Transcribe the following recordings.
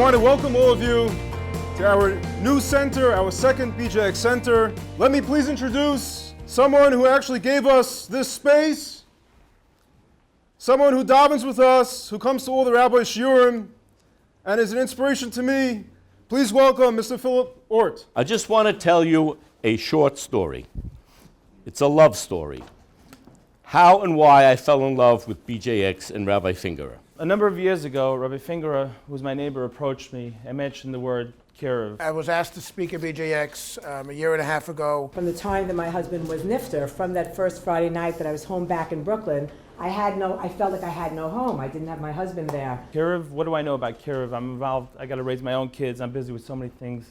want to welcome all of you to our new center, our second BJX Center. Let me please introduce someone who actually gave us this space, someone who davens with us, who comes to all the Rabbi Shiurim, and is an inspiration to me. Please welcome Mr. Philip Ort. I just want to tell you a short story. It's a love story. How and why I fell in love with BJX and Rabbi Finger. A number of years ago, Rabbi Finger, who was my neighbor, approached me and mentioned the word kiruv. I was asked to speak at BJX a year and a half ago. From the time that my husband was nifter, from that first Friday night that I was home back in Brooklyn, I felt like I had no home. I didn't have my husband there. Kiruv, what do I know about kiruv? I'm involved, I got to raise my own kids, I'm busy with so many things.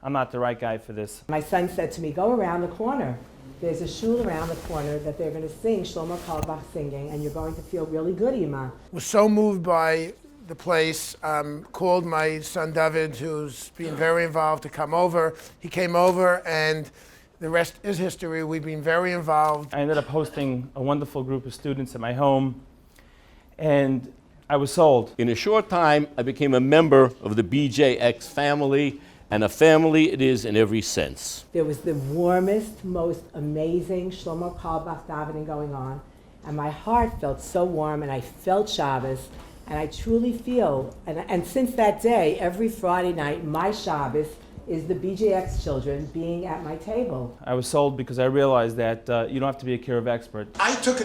I'm not the right guy for this. My son said to me, go around the corner. There's a shul around the corner that they're going to sing Shlomo Carlebach singing, and you're going to feel really good, Ima. Was so moved by the place, called my son David, who's been very involved, to come over. He came over, and the rest is history. We've been very involved. I ended up hosting a wonderful group of students at my home, and I was sold. In a short time, I became a member of the BJX family, and a family it is in every sense. There was the warmest, most amazing Shlomo Carlebach davening going on, and my heart felt so warm, and I felt Shabbos, and I truly feel, and since that day, every Friday night, my Shabbos is the BJX children being at my table. I was sold because I realized that you don't have to be a kiruv expert. I took a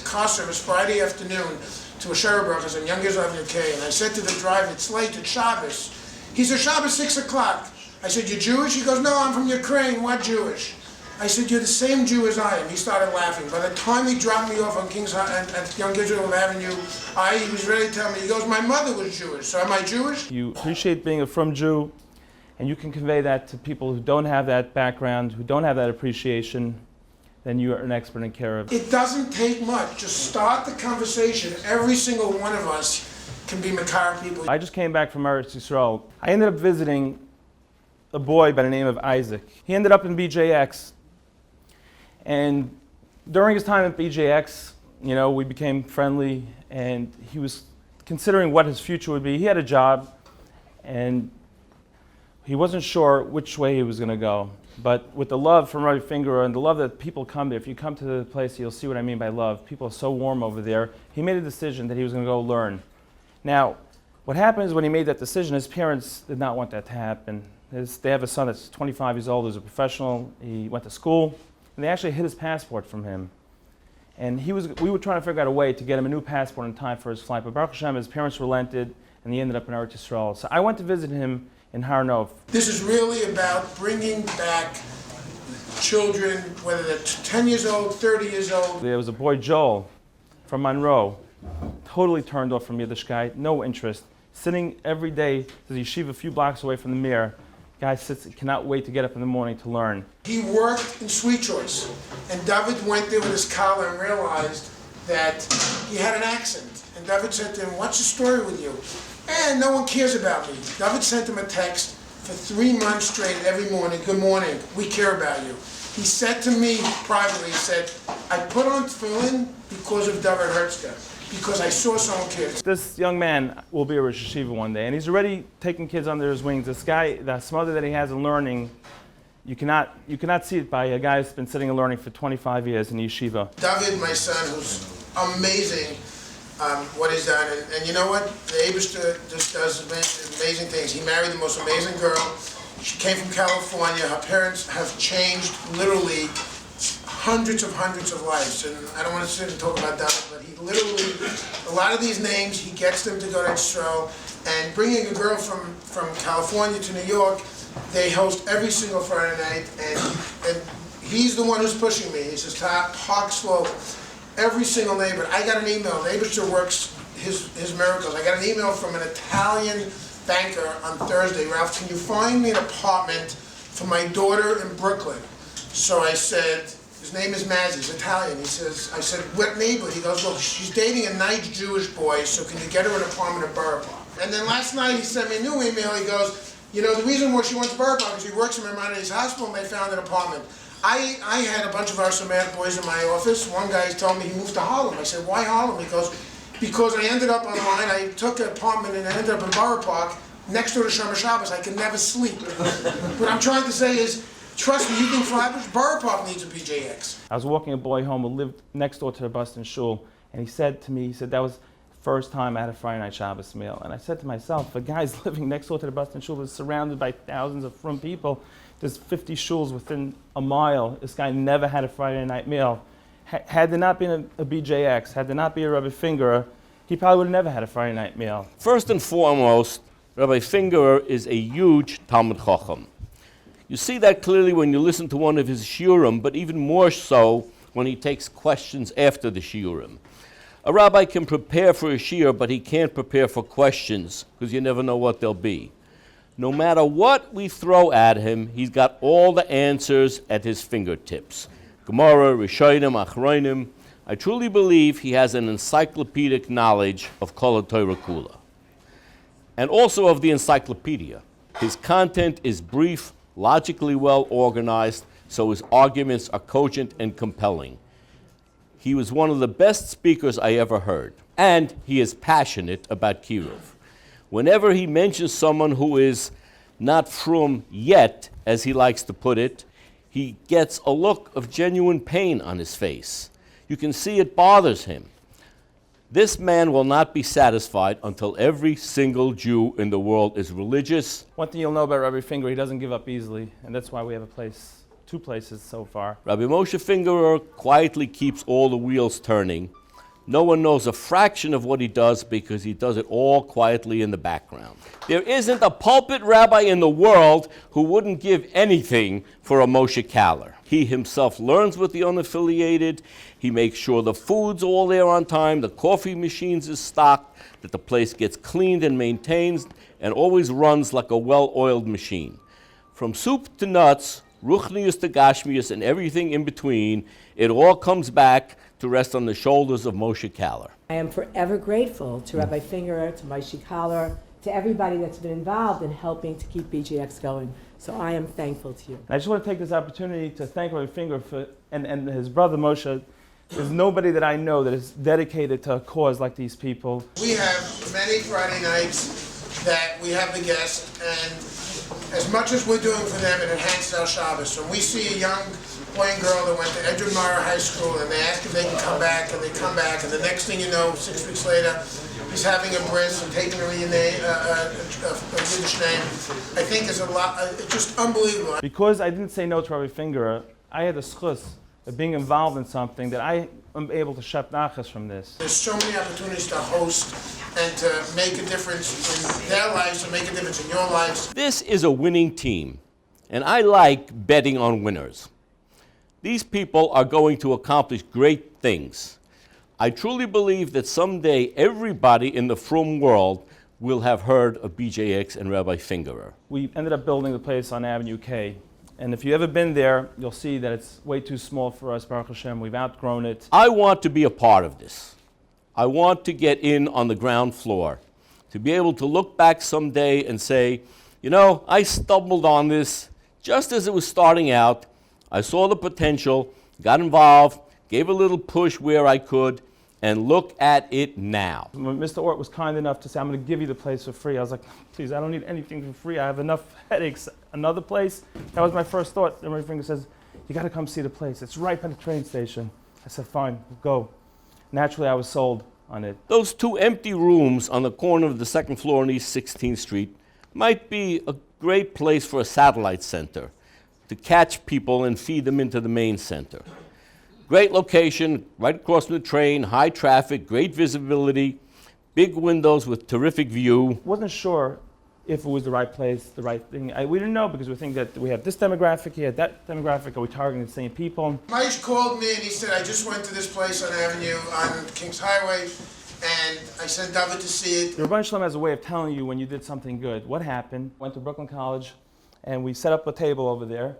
car service Friday afternoon to a Sherry Brothers on Youngers Avenue K, and I said to the driver, it's late, it's Shabbos. He said, Shabbos, 6 o'clock. I said, you're Jewish? He goes, no, I'm from Ukraine. What Jewish? I said, you're the same Jew as I am. He started laughing. By the time he dropped me off on King's at Young Israel Avenue, he was ready to tell me. He goes, my mother was Jewish, so am I Jewish? You appreciate being a frum Jew, and you can convey that to people who don't have that background, who don't have that appreciation, then you are an expert in kiruv. It doesn't take much. Just start the conversation. Every single one of us can be Makar people. I just came back from Eretz Yisrael. I ended up visiting a boy by the name of Isaac. He ended up in BJX, and during his time at BJX, we became friendly, and he was considering what his future would be. He had a job, and he wasn't sure which way he was going to go. But with the love from Rabbi Finger and the love that people come there, if you come to the place, you'll see what I mean by love. People are so warm over there. He made a decision that he was going to go learn. Now, what happens when he made that decision, his parents did not want that to happen. They have a son that's 25 years old, who's a professional. He went to school, and they actually hid his passport from him. And we were trying to figure out a way to get him a new passport in time for his flight. But Baruch Hashem, his parents relented, and he ended up in Eretz Yisrael. So I went to visit him in Har Nof. This is really about bringing back children, whether they're 10 years old, 30 years old. There was a boy, Joel, from Monroe, totally turned off from Yiddishkeit, no interest, sitting every day to the yeshiva a few blocks away from the mir. Guy sits, cannot wait to get up in the morning to learn. He worked in Sweet Choice, and David went there with his collar and realized that he had an accent. And David said to him, what's the story with you? And no one cares about me. David sent him a text for 3 months straight every morning, good morning, we care about you. He said to me privately, he said, I put on tefillin because of David Herzka, because I saw someone cares. This young man will be a Rosh Yeshiva one day, and he's already taking kids under his wings. This guy, the smother that he has in learning, you cannot see it by a guy who's been sitting and learning for 25 years in yeshiva. David, my son, who's amazing, what he's done, and you know what? The Eibishter just does amazing things. He married the most amazing girl. She came from California. Her parents have changed literally hundreds of lives, and I don't want to sit and talk about that, but he literally, a lot of these names, he gets them to go to Israel, and bringing a girl from California to New York, they host every single Friday night, and he's the one who's pushing me. He says, talk slow. Every single neighbor. I got an email. The Eibishter works his miracles. I got an email from an Italian banker on Thursday. Ralph, can you find me an apartment for my daughter in Brooklyn? So I said, his name is Mazzy, he's Italian. I said, what neighborhood? He goes, look, she's dating a nice Jewish boy, so can you get her an apartment at Borough Park? And then last night he sent me a new email. He goes, the reason why she went to Borough Park is he works in Maimonides Hospital, and they found an apartment. I had a bunch of our Samaritan boys in my office. One guy told me he moved to Harlem. I said, why Harlem? He goes, because I ended up online. I took an apartment and I ended up in Borough Park next door to Shomer Shabbos, I can never sleep. What I'm trying to say is, trust me, you think Flatbush Borough Park needs a BJX. I was walking a boy home who lived next door to the Boston Shul, and he said to me, that was the first time I had a Friday night Shabbos meal. And I said to myself, a guy's living next door to the Boston Shul is surrounded by thousands of frum people. There's 50 shuls within a mile. This guy never had a Friday night meal. Had there not been a BJX, had there not been a Rabbi Finger, he probably would have never had a Friday night meal. First and foremost, Rabbi Finger is a huge Talmud Chacham. You see that clearly when you listen to one of his shiurim, but even more so when he takes questions after the shiurim. A rabbi can prepare for a shiur, but he can't prepare for questions, because you never know what they'll be. No matter what we throw at him, he's got all the answers at his fingertips. Gemara, Rishonim, Achronim. I truly believe he has an encyclopedic knowledge of Kol HaTorah Kula, and also of the encyclopedia. His content is brief, logically well organized, so his arguments are cogent and compelling. He was one of the best speakers I ever heard, and he is passionate about Kiruv. Whenever he mentions someone who is not frum yet, as he likes to put it, he gets a look of genuine pain on his face. You can see it bothers him. This man will not be satisfied until every single Jew in the world is religious. One thing you'll know about Rabbi Finger, he doesn't give up easily, and that's why we have two places so far. Rabbi Moshe Fingerer quietly keeps all the wheels turning. No one knows a fraction of what he does because he does it all quietly in the background. There isn't a pulpit rabbi in the world who wouldn't give anything for a Moshe Kaler. He himself learns with the unaffiliated. He makes sure the food's all there on time, the coffee machines is stocked, that the place gets cleaned and maintained, and always runs like a well-oiled machine. From soup to nuts, ruchnius to gashmius, and everything in between, it all comes back to rest on the shoulders of Moshe Kaler. I am forever grateful to Rabbi Finger, to Moshe Kaler, to everybody that's been involved in helping to keep BJX going. So I am thankful to you. And I just want to take this opportunity to thank Rabbi Finger and his brother Moshe. There's nobody that I know that is dedicated to a cause like these people. We have many Friday nights that we have the guests, and as much as we're doing for them, it enhances our Shabbos. When we see a young boy and girl that went to Edward Mara High School and they ask if they can come back, and they come back, and the next thing you know, 6 weeks later, he's having a bris and taking a Yiddish name, I think is a lot, it's just unbelievable. Because I didn't say no to Rabbi Finger, I had the schus of being involved in something that I am able to shep nachas from this. There's so many opportunities to host and to make a difference in their lives, to make a difference in your lives. This is a winning team, and I like betting on winners. These people are going to accomplish great things. I truly believe that someday everybody in the frum world will have heard of BJX and Rabbi Fingerer. We ended up building the place on Avenue K. And if you've ever been there, you'll see that it's way too small for us, Baruch Hashem. We've outgrown it. I want to be a part of this. I want to get in on the ground floor, to be able to look back someday and say, you know, I stumbled on this just as it was starting out. I saw the potential, got involved, gave a little push where I could, and look at it now. When Mr. Ort was kind enough to say, I'm going to give you the place for free, I was like, please, I don't need anything for free. I have enough headaches. Another place? That was my first thought. And my finger says, you got to come see the place. It's right by the train station. I said, fine, we'll go. Naturally, I was sold on it. Those 2 empty rooms on the corner of the 2nd floor on East 16th Street might be a great place for a satellite center, to catch people and feed them into the main center. Great location, right across from the train, high traffic, great visibility, big windows with terrific view. Wasn't sure if it was the right place, the right thing. We didn't know because we think that we have this demographic here, that demographic, are we targeting the same people? Mike called me and he said, I just went to this place on Avenue, on Kings Highway, and I sent David to see it. The Rebbeinu Shalom has a way of telling you when you did something good. What happened? Went to Brooklyn College, and we set up a table over there,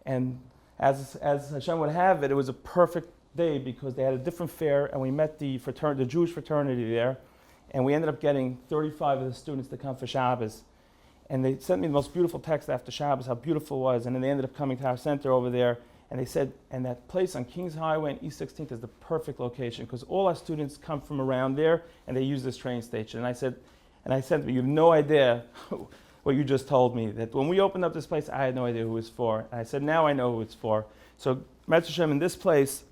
and as Hashem would have it, it was a perfect day because they had a different fair, and we met the Jewish fraternity there, and we ended up getting 35 of the students to come for Shabbos. And they sent me the most beautiful text after Shabbos, how beautiful it was, and then they ended up coming to our center over there, and they said, and that place on Kings Highway and East 16th is the perfect location because all our students come from around there, and they use this train station. And I said, And I said to him, you have no idea what you just told me, that when we opened up this place, I had no idea who it was for. And I said, now I know who it's for. So, Mitzvah Hashem, in this place,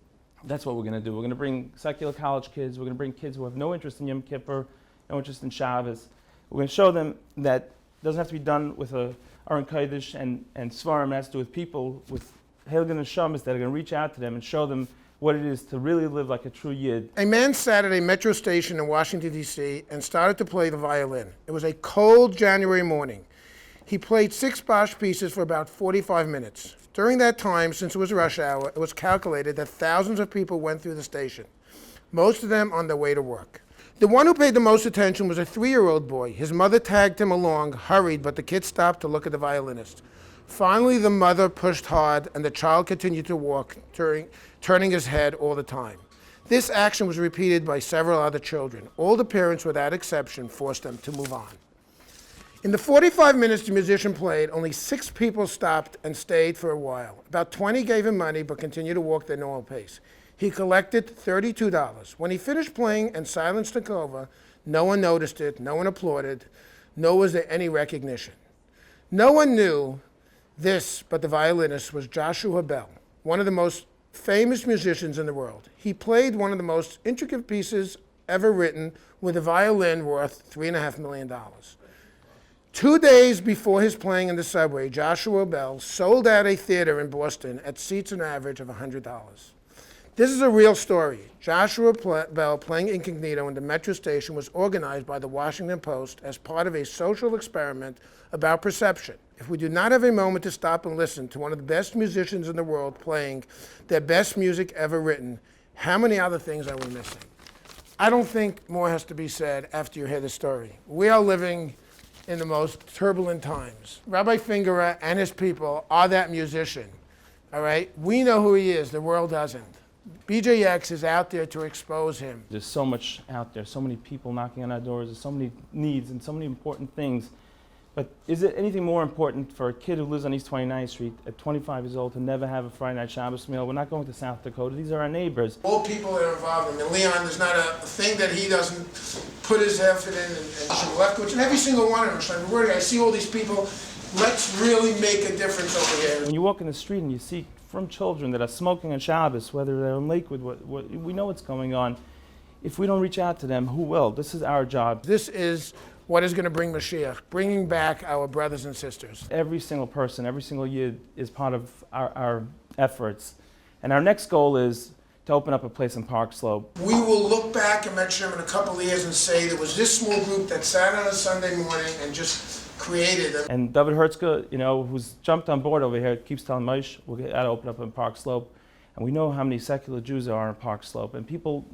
that's what we're going to do. We're going to bring secular college kids. We're going to bring kids who have no interest in Yom Kippur, no interest in Shabbos. We're going to show them that it doesn't have to be done with a Aron Kodesh and Svarim. It has to do with people with Helgen and Shamas that are going to reach out to them and show them what it is to really live like a true Yid. A man sat at a metro station in Washington, D.C. and started to play the violin. It was a cold January morning. He played 6 Bach pieces for about 45 minutes. During that time, since it was rush hour, it was calculated that thousands of people went through the station, most of them on their way to work. The one who paid the most attention was a 3-year-old boy. His mother tagged him along, hurried, but the kid stopped to look at the violinist. Finally, the mother pushed hard, and the child continued to walk, turning his head all the time. This action was repeated by several other children. All the parents, without exception, forced them to move on. In the 45 minutes the musician played, only 6 people stopped and stayed for a while. About 20 gave him money but continued to walk their normal pace. He collected $32. When he finished playing and silence took over, no one noticed it, no one applauded, nor was there any recognition. No one knew this, but the violinist was Joshua Bell, one of the most famous musicians in the world. He played one of the most intricate pieces ever written with a violin worth $3.5 million. 2 days before his playing in the subway, Joshua Bell sold out a theater in Boston at seats an average of $100. This is a real story. Joshua Bell playing incognito in the metro station was organized by the Washington Post as part of a social experiment about perception. If we do not have a moment to stop and listen to one of the best musicians in the world playing their best music ever written, how many other things are we missing? I don't think more has to be said after you hear the story. We are living in the most turbulent times. Rabbi Finger and his people are that musician, all right? We know who he is, the world doesn't. BJX is out there to expose him. There's so much out there, so many people knocking on our doors, there's so many needs and so many important things. But is it anything more important for a kid who lives on East 29th Street at 25 years old to never have a Friday night Shabbos meal? We're not going to South Dakota. These are our neighbors. All people that are involved in it. Leon, there's not a thing that he doesn't put his effort in, and Shemlefkowitz, and every single one of them. I see all these people. Let's really make a difference over here. When you walk in the street and you see from children that are smoking on Shabbos, whether they're in Lakewood, we know what's going on. If we don't reach out to them, who will? This is our job. This is what is going to bring Mashiach, bringing back our brothers and sisters. Every single person, every single Yid is part of our efforts. And our next goal is to open up a place in Park Slope. We will look back and mention them in a couple of years and say there was this small group that sat on a Sunday morning and just created them. And David Hertzka, who's jumped on board over here, keeps telling Moshe, we'll get out to open up in Park Slope. And we know how many secular Jews there are in Park Slope. And people,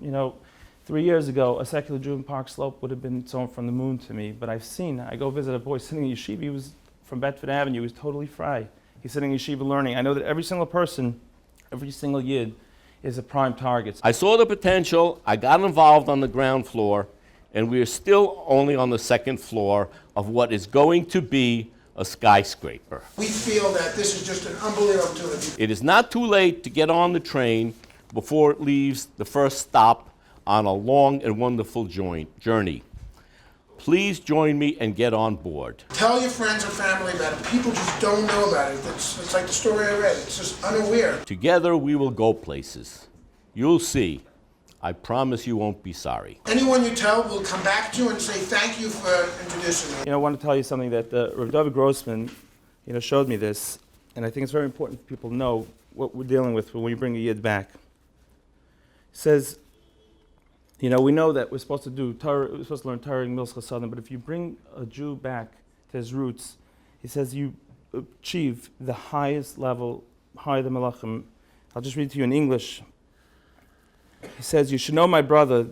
3 years ago, a secular Jew in Park Slope would have been someone from the moon to me. But I go visit a boy sitting in yeshiva. He was from Bedford Avenue. He was totally fry. He's sitting in yeshiva learning. I know that every single person, every single Yid, is a prime target. I saw the potential, I got involved on the ground floor, and we are still only on the second floor of what is going to be a skyscraper. We feel that this is just an unbelievable opportunity. It is not too late to get on the train before it leaves the first stop on a long and wonderful journey. Please join me and get on board. Tell your friends and family about it. People just don't know about it. It's like the story I read. It's just unaware. Together we will go places. You'll see. I promise you won't be sorry. Anyone you tell will come back to you and say thank you for introducing me. I want to tell you something that Rabbi David Grossman, showed me this, and I think it's very important for people to know what we're dealing with when we bring a Yid back. He says, we know that we're supposed to learn Torah and Milchas Chasadim, but if you bring a Jew back to his roots, he says you achieve the highest level, higher than Malachim. I'll just read to you in English. He says, you should know, my brother,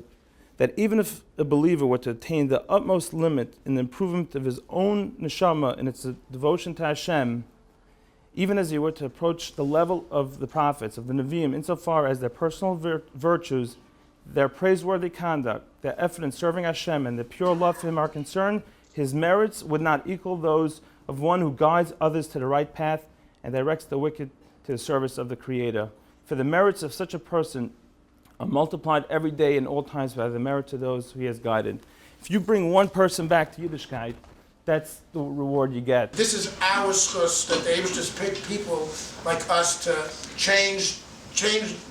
that even if a believer were to attain the utmost limit in the improvement of his own neshama and its devotion to Hashem, even as he were to approach the level of the prophets, of the Nevi'im, insofar as their personal virtues, their praiseworthy conduct, their effort in serving Hashem, and their pure love for Him are concerned, his merits would not equal those of one who guides others to the right path and directs the wicked to the service of the Creator. For the merits of such a person are multiplied every day and all times by the merit of those who he has guided. If you bring one person back to Yiddishkeit, that's the reward you get. This is our schus that they just pick people like us to change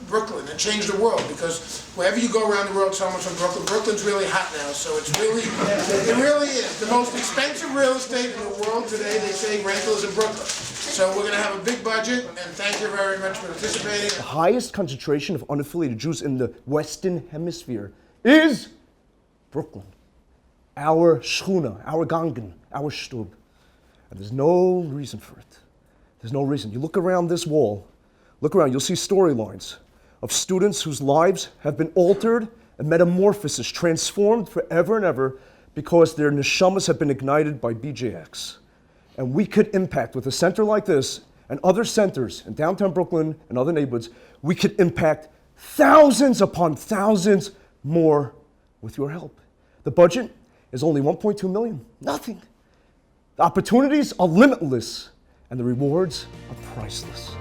Brooklyn and change the world, because wherever you go around the world, someone's from Brooklyn. Brooklyn's really hot now, so it really is. The most expensive real estate in the world today, they say rental is in Brooklyn. So we're going to have a big budget, and thank you very much for participating. The highest concentration of unaffiliated Jews in the Western Hemisphere is Brooklyn. Our Shchuna, our Gangen, our Shtub. And there's no reason for it. There's no reason. You look around this wall, look around, you'll see storylines of students whose lives have been altered and metamorphosis, transformed forever and ever because their neshamas have been ignited by BJX. And we could impact, with a center like this and other centers in downtown Brooklyn and other neighborhoods, we could impact thousands upon thousands more with your help. The budget is only 1.2 million, nothing. The opportunities are limitless and the rewards are priceless.